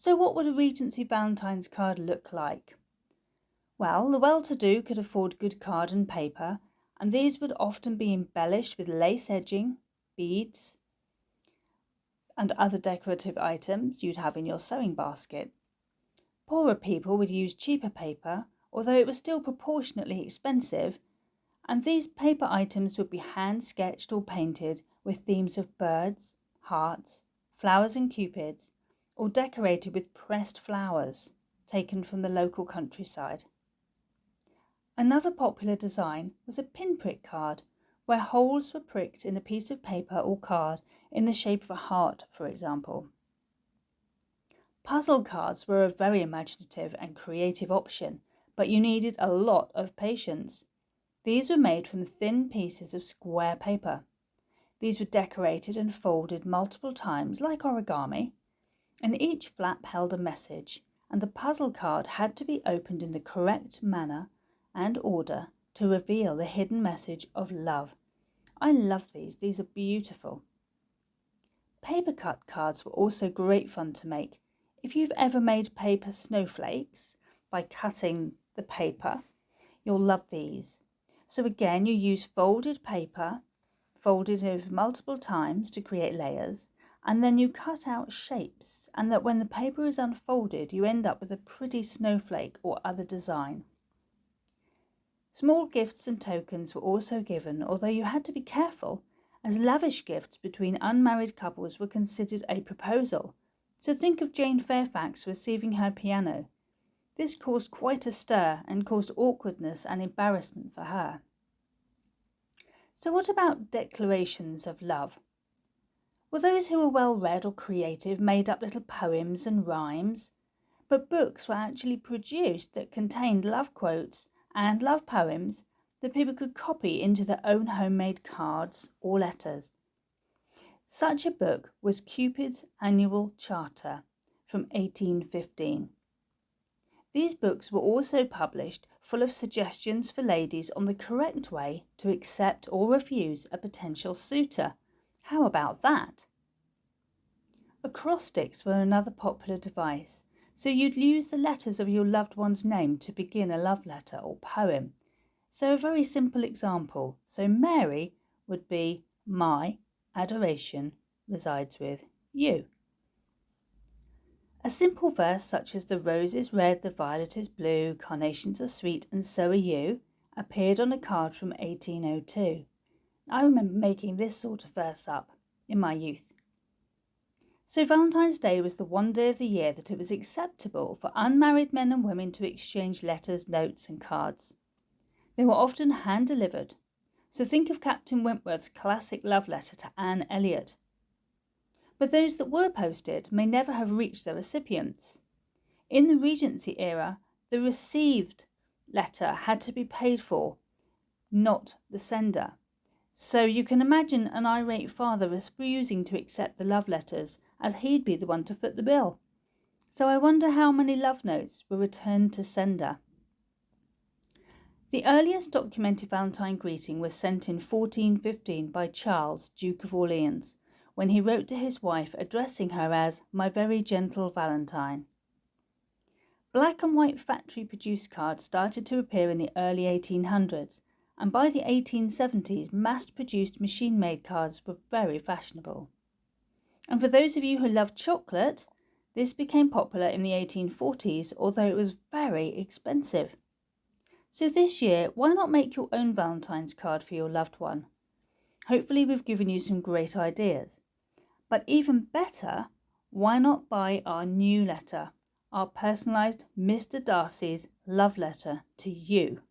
So what would a Regency Valentine's card look like? Well, the well-to-do could afford good card and paper, and these would often be embellished with lace edging, beads, and other decorative items you'd have in your sewing basket. Poorer people would use cheaper paper, although it was still proportionately expensive, and these paper items would be hand-sketched or painted with themes of birds, hearts, flowers and cupids, or decorated with pressed flowers taken from the local countryside. Another popular design was a pinprick card, where holes were pricked in a piece of paper or card in the shape of a heart, for example. Puzzle cards were a very imaginative and creative option, but you needed a lot of patience. These were made from thin pieces of square paper. These were decorated and folded multiple times like origami, and each flap held a message, and the puzzle card had to be opened in the correct manner and order to reveal the hidden message of love. I love these are beautiful. Paper cut cards were also great fun to make. If you've ever made paper snowflakes by cutting the paper, you'll love these. So again, you use folded paper, folded over multiple times to create layers, and then you cut out shapes, and that when the paper is unfolded, you end up with a pretty snowflake or other design. Small gifts and tokens were also given, although you had to be careful, as lavish gifts between unmarried couples were considered a proposal. So think of Jane Fairfax receiving her piano. This caused quite a stir and caused awkwardness and embarrassment for her. So what about declarations of love? Well, those who were well read or creative made up little poems and rhymes, but books were actually produced that contained love quotes and love poems that people could copy into their own homemade cards or letters. Such a book was Cupid's Annual Charter from 1815. These books were also published full of suggestions for ladies on the correct way to accept or refuse a potential suitor. How about that? Acrostics were another popular device, so you'd use the letters of your loved one's name to begin a love letter or poem. So a very simple example. So Mary would be my adoration resides with you. A simple verse such as the rose is red, the violet is blue, carnations are sweet and so are you appeared on a card from 1802. I remember making this sort of verse up in my youth. So Valentine's Day was the one day of the year that it was acceptable for unmarried men and women to exchange letters, notes and cards. They were often hand-delivered, so think of Captain Wentworth's classic love letter to Anne Elliot. But those that were posted may never have reached their recipients. In the Regency era, the received letter had to be paid for, not the sender. So you can imagine an irate father refusing to accept the love letters, as he'd be the one to foot the bill. So I wonder how many love notes were returned to sender. The earliest documented Valentine greeting was sent in 1415 by Charles, Duke of Orleans, when he wrote to his wife addressing her as "my very gentle Valentine." Black and white factory-produced cards started to appear in the early 1800s, and by the 1870s mass-produced machine-made cards were very fashionable. And for those of you who love chocolate, this became popular in the 1840s, although it was very expensive. So this year, why not make your own Valentine's card for your loved one? Hopefully we've given you some great ideas. But even better, why not buy our new letter, our personalised Mr. Darcy's love letter to you?